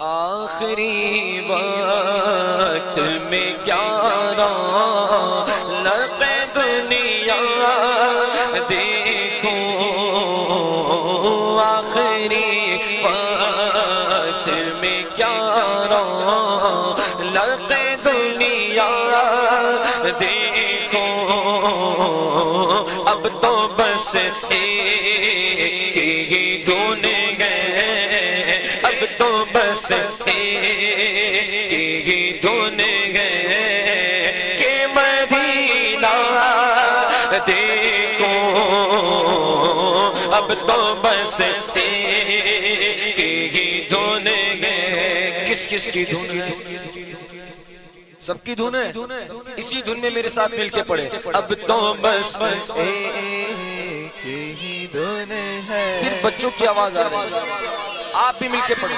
آخری وقت میں کیا رونق دنیا دیکھوں، آخری وقت میں کیا رونق دنیا دیکھوں، اب تو بس ایک ہی دھن ہے، اب تو بس ایک ہی دھن ہے کہ مدینہ دیکھوں، اب تو بس ایک ہی دھن ہے۔ کس کس کی دھن ہے؟ سب کی دھن ہے، اسی دھن میں میرے ساتھ مل کے پڑھے، اب تو بس ایک ہی دھن ہے۔ صرف بچوں کی آواز آ رہی ہے، آپ بھی مل کے پڑھیں،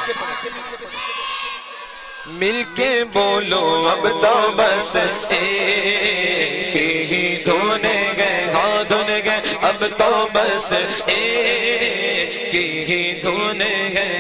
مل کے بولو اب تو بس ایک ہی دھن گئے، ہاں دھن گئے، اب تو بس ایک ہی دھن ہے۔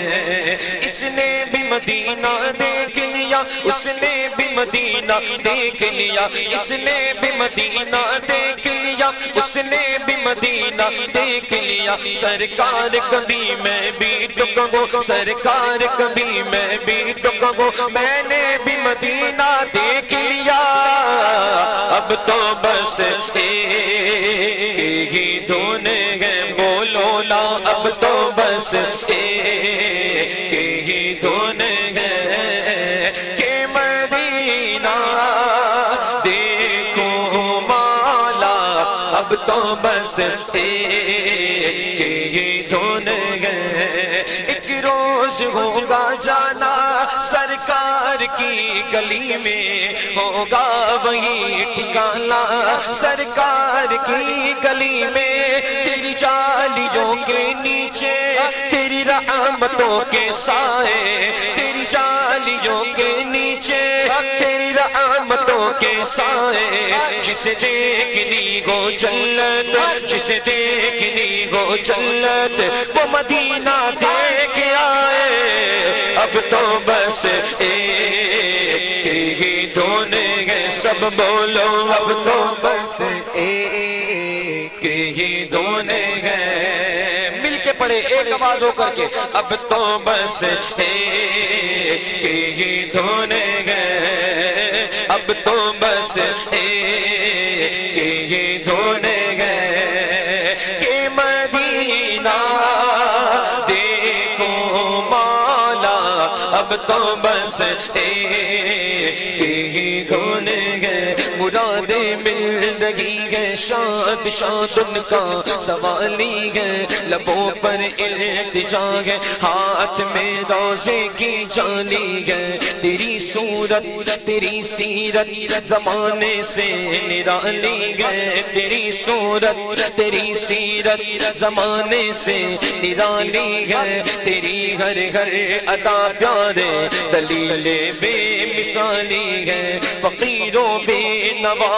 اس نے بھی مدینہ دیکھ لیا، اس نے بھی مدینہ دیکھ لیا، اس نے بھی مدینہ دیکھ لیا، اس نے بھی مدینہ دیکھ لیا، سرکار کبھی میں بھی تو کہوں، سرکار کبھی میں بھی تو کہوں، میں نے بھی مدینہ دیکھ لیا، اب تو بس ایک ہی دھن ہے، بولو نا اب تو بس ایک ہی دھن ہے کہ مدینہ دیکھوں مولا، اب تو بس ایک ہی دھن ہے۔ ایک روز ہوگا جانا سرکار کی گلی میں، ہوگا وہی ٹھکانا سرکار کی گلی میں، تیری جالیوں کے نیچے تیری رحمتوں کے سائے، تیری جالیوں کے نیچے تیری رحمتوں کے سائے، جسے دیکھنی ہو جنت، جسے دیکھنی ہو جنت، وہ مدینہ دیکھ آئے، اب تو بس ایک ہی دھن ہے، سب بولو اب تو بس ایک ہی دھن ہے، مل کے پڑھے ایک آواز ہو کر کے، اب تو بس ایک ہی دھن ہے، اب تو بس ایک ہی دھن ہے کہ مدینہ دیکھوں مولا، اب تو بس ایک ہی دھن ہے۔ مرادیں مل رہی ہے، شاد شاد ان کا سوالی ہے، لبوں پر التجا ہے، ہاتھ میں روزے کی جالی ہے، تیری صورت تیری سیرت زمانے سے نرالی ہے، تیری صورت تیری سیرت زمانے سے نرالی ہے، تیری ہر ہر ادا پیارے دلیل بے مثالی ہے، فقیروں بے نوا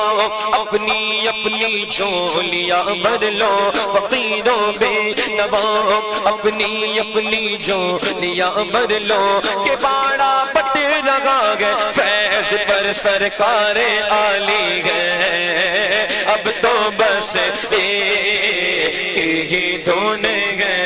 اپنی اپنی جھولیاں بھر لو، فقیروں بے نوا اپنی اپنی جھولیاں بھر لو، کہ باڑا پٹ لگا گئے فیض پر سرکار عالی ہے، اب تو بس ایک ہی دھن ہے،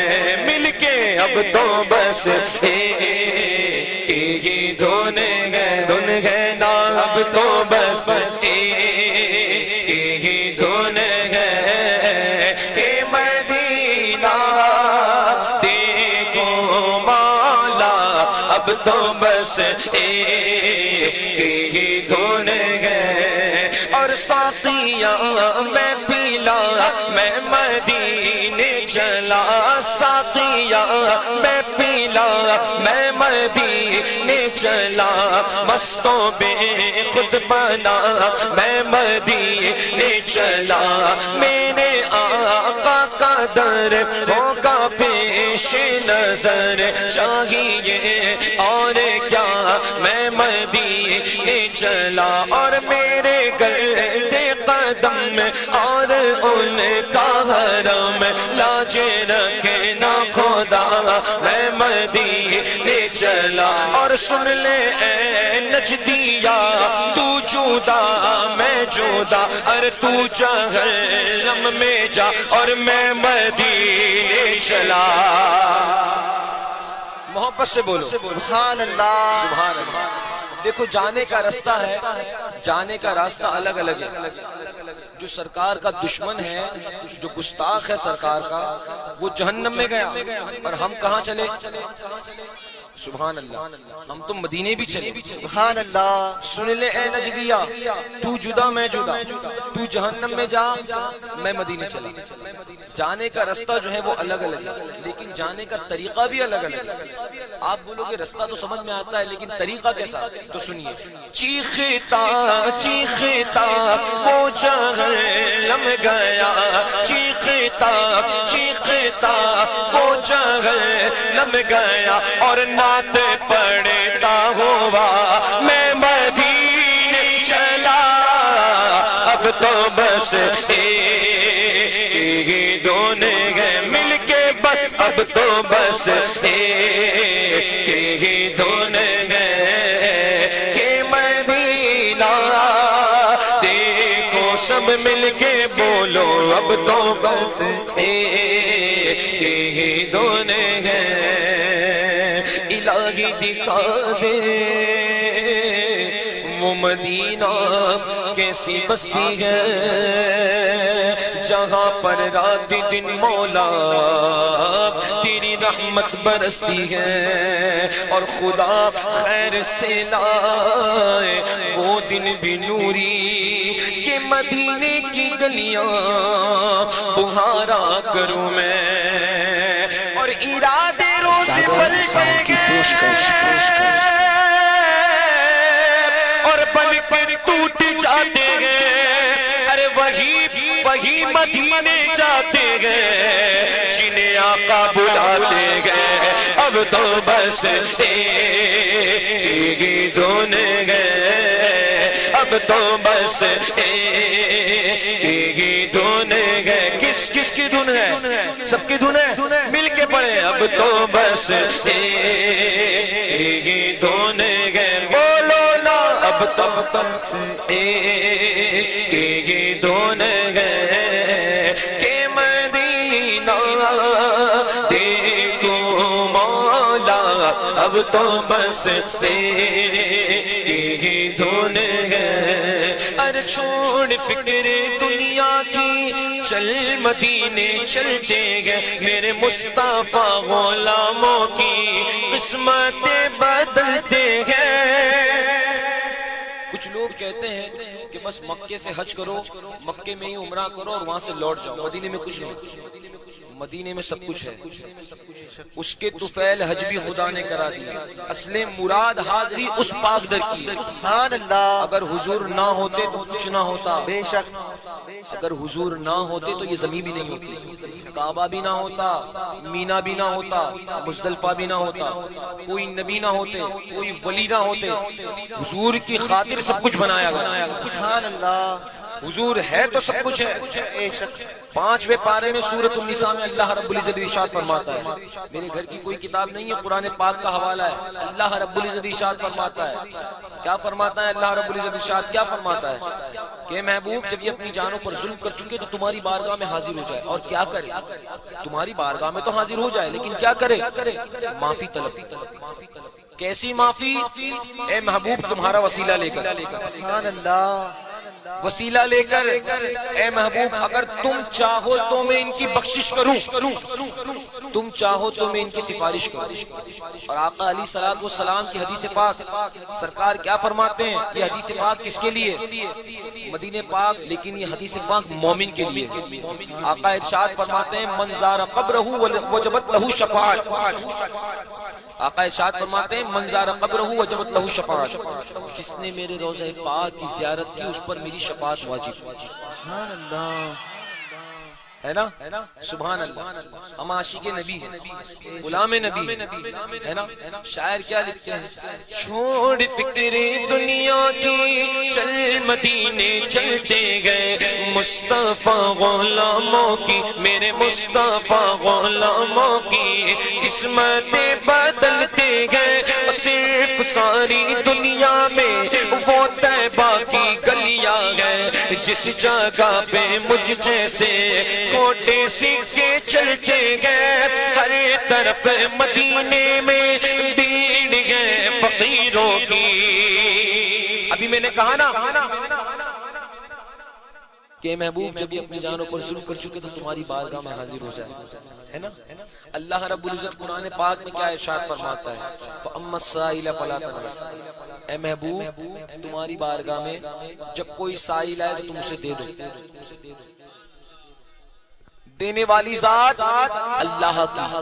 مل کے اب تو بس ایک ہی دھن ہے، دھن ہے نا، اب تو بس ایک ہی دھن ہے کہ مدینہ دیکھوں مولا، اب تو بس ایک ہی دھن ہے۔ اور ساقیاں میں پیلا میں مدینے چلا، ساقیاں میں پیلا میں مدینے چلا، مستوں بے خود بنا میں مدینے چلا، میرے آقا کا در ہوگا پیش نظر، چاہیے اور کیا میں مدینے چلا، اور میرے گرد قدم اور ان کا حرم لاج رکھنا خدا، میں مدینے چلا، اور سن لے اے نجدیا تو جدا میں جدا، ارے تو جہنم میں جا اور میں مدینے چلا۔ محبت سے بولو سبحان اللہ، سبحان اللہ۔ دیکھو جانے کا راستہ ہے، جانے کا راستہ الگ الگ ہے۔ جو سرکار کا دشمن ہے، جو گستاخ ہے سرکار کا، وہ جہنم میں گیا، اور ہم کہاں چلے؟ سبحان اللہ، ہم تو مدینے بھی چلے۔ سبحان اللہ، سن لے اے نجدیا تو جدا میں جدا، تو جہنم میں جا میں مدینے چلا۔ جانے کا راستہ جو ہے وہ الگ الگ ہے، لیکن جانے کا طریقہ بھی الگ الگ ہے۔ آپ بولو گے راستہ تو سمجھ میں آتا ہے لیکن طریقہ کیسا؟ تو سنیے، چیختا چیختا وہ جہنم گیا، چیختا چیختا وہ جہنم گیا، اور نعت پڑھتا ہوا میں مدینے چلا۔ اب تو بس ایک دونے گئے مل کے، بس اب تو بس ایک دونے گئے کہ مدینہ دیکھو سب مل کے بولو، اب تو بس ایک دونے گئے۔ الہی دکھا دے وہ مدینہ کیسی بستی ہے، جہاں پر رات دن مولا تیری رحمت برستی ہے، اور خدا خیر سے لائے وہ دن بھی نوری کہ مدینے کی گلیاں بہارا کروں میں، اور ارادے روز بن کے اور بن کر ٹوٹ جاتے ہیں، ارے وہی مدینے جاتے ہیں جنہیں آقا بلاتے ہیں۔ اب تو بس ایک دونے گئے، اب تو بس ایک دونے گئے۔ کس کس کی دھن ہے؟ سب کی دھن ہے، مل کے پڑھے۔ اب تو بس ایک دونے گئے، بولو نا اب تو بس ایک دونے گئے کہ مدینہ دیکھو مولا، اب تو بس ایک دونے گئے۔ ارے چھوڑ فکر دنیا کی، چل مدینے چلتے گئے، میرے مصطفیٰ غلاموں کی قسمتیں بدلتے ہیں۔ کچھ لوگ کہتے ہیں کہ بس مکے سے حج کرو، مکے میں ہی عمرہ کرو اور وہاں سے لوٹ جاؤ، مدینے میں کچھ نہیں۔ مدینے میں سب کچھ ہے، اس کے طفیل حج بھی خدا نے کرا دیا۔ اصل مراد حاضری اس پاک در کی۔ سبحان اللہ، اگر حضور نہ ہوتے تو کچھ نہ ہوتا، بے شک، اگر حضور نہ ہوتے تو یہ زمین بھی نہیں ہوتی، کعبہ بھی نہ ہوتا، مینا بھی نہ ہوتا، مزدلفہ بھی نہ ہوتا، کوئی نبی نہ ہوتے، کوئی ولی نہ ہوتے۔ حضور کی خاطر سب کچھ بنایا گیا۔ سبحان اللہ، حضور ہے تو سب کچھ ہے۔ بے شک، 5ویں پارے میں سورۃ النساء میں اللہ رب العزت ارشاد فرماتا ہے، میرے گھر کی کوئی کتاب نہیں ہے، قرآن پاک کا حوالہ ہے۔ اللہ رب العزت ارشاد فرماتا ہے، کیا فرماتا ہے اللہ رب العزت ارشاد؟ کیا فرماتا ہے کہ محبوب جب یہ اپنی جانوں پر ظلم کر چکے تو تمہاری بارگاہ میں حاضر ہو جائے، اور کیا کرے؟ تمہاری بارگاہ میں تو حاضر ہو جائے لیکن کیا کرے؟ معافی طلب۔ کیسی معافی؟ اے محبوب تمہارا وسیلہ لے کر، سبحان اللہ، وسیلہ لے کر، اے محبوب اگر تم چاہو تو میں ان کی بخشش کروں، تم چاہو تو میں ان کی سفارش کروں۔ اور آقا علیہ الصلوۃ والسلام کی حدیث پاک، سرکار کیا فرماتے ہیں؟ یہ حدیث پاک کس کے لیے؟ مدینے پاک، لیکن یہ حدیث پاک مومن کے لیے۔ آقا ارشاد فرماتے ہیں من زار قبرہ وجبت لہ شفاعت، آقا ارشاد فرماتے ہیں من زار قبرہ وجبت لہ شفاعت، جس نے میرے روضہ پاک کی زیارت کی اس پر میری شفاعت واجب۔ سبحان اللہ، ہے نا؟ سبحان اللہ، ہم عاشق نبی ہیں، غلام نبی ہے نا؟ شاعر کیا لکھتے ہیں؟ چھوڑ فکر دنیا کی چل مدینے چلتے گئے، مصطفیٰ غلاموں کی، میرے مصطفیٰ غلاموں کی قسمتیں بدلتے گئے، صرف ساری دنیا میں وہ طیبہ کی گلیاں ہیں جس جگہ پہ مجھ جیسے کوٹے سکے چلتے گئے، ہر طرف مدینے میں بھیڑ گئے فقیروں کی۔ ابھی میں نے کہا نا کہ محبوب جب یہ اپنی جانوں پر ظلم کر چکے تو تمہاری بارگاہ میں حاضر ہو جائے، ہے نا؟ اللہ رب العزت قرآن پاک میں کیا ارشاد فرماتا ہے؟ فَأَمَّا السَّائِلَ فَلَا تَنْهَرْ، اے محبوب تمہاری بارگاہ میں جب کوئی سائل آئے تو تم اسے دے دو۔ دینے والی ذات اللہ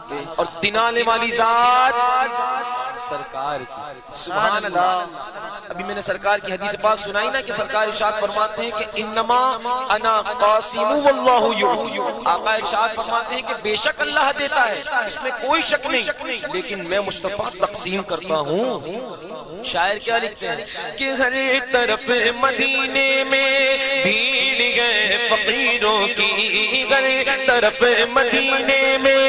کی اور دلانے والی ذات سرکار کی، سبحان اللہ۔ ابھی میں نے سرکار کی حدیث پاک سنائی نا کہ سرکار ارشاد فرماتے ہیں کہ انما انا قاسم واللہ یعطی، آقا ارشاد فرماتے ہیں کہ بے شک اللہ دیتا ہے، اس میں کوئی شک نہیں، لیکن میں مصطفیٰ تقسیم کرتا ہوں۔ شاعر کیا لکھتے ہیں کہ ہر طرف مدینے میں بھیڑ گئے فقیروں کی، ہر طرف مدینے میں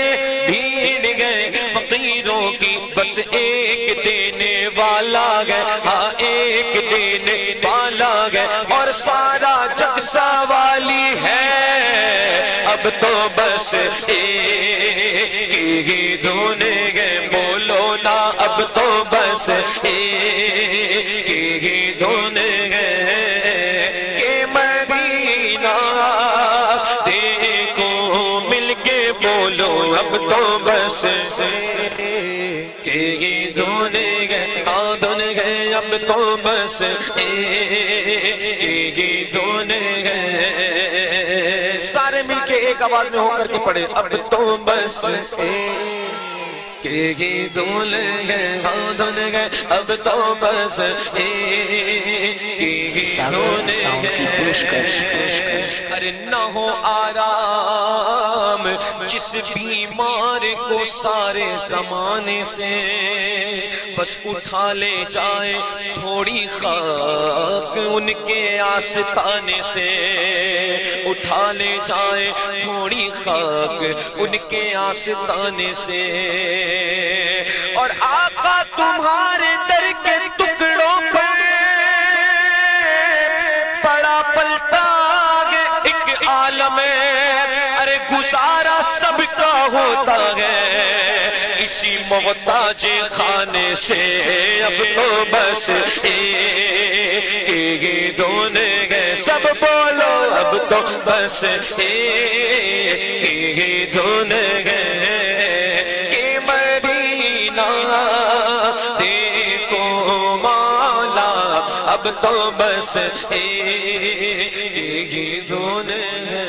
بھیڑ گئے فقیروں کی، بس ایک دینے والا گئے، ہاں ایک دینے والا گئے، اور سارا جگ سوالی ہے، اب تو بس ایک ہی دھونے گئے، بولو نا اب تو بس ایک ہی دھونے گئے کہ مدینہ دیکھو مل کے، بولو اب تو بس کہ دھونے گئے، ہاں دھونے گئے، اب تو بس کہ دھونے گئے۔ سارے مل کے ایک آواز میں ہو کر کے پڑھے، اب تو بس کہ دھل گئے، ہاں دھل گئے، اب تو بس ارے نہ ہو آرام جس بیمار کو سارے زمانے سے، بس اٹھا لے جائے تھوڑی خاک ان کے آستانے سے، اٹھا لے جائے تھوڑی خاک ان کے آستانے سے، اور آقا تمہارے در کے ٹکڑوں پر بڑا پلٹا ہے ایک عالم ہے، ارے گزارا سب کا ہوتا ہے اسی محتاج خانے سے، اب تو بس ایک دھونے گئے، سب بولو اب تو بس ایک دھونے گئے کہ مدینہ دیکھو مولا، اب تو بس ایک دھونے گئے۔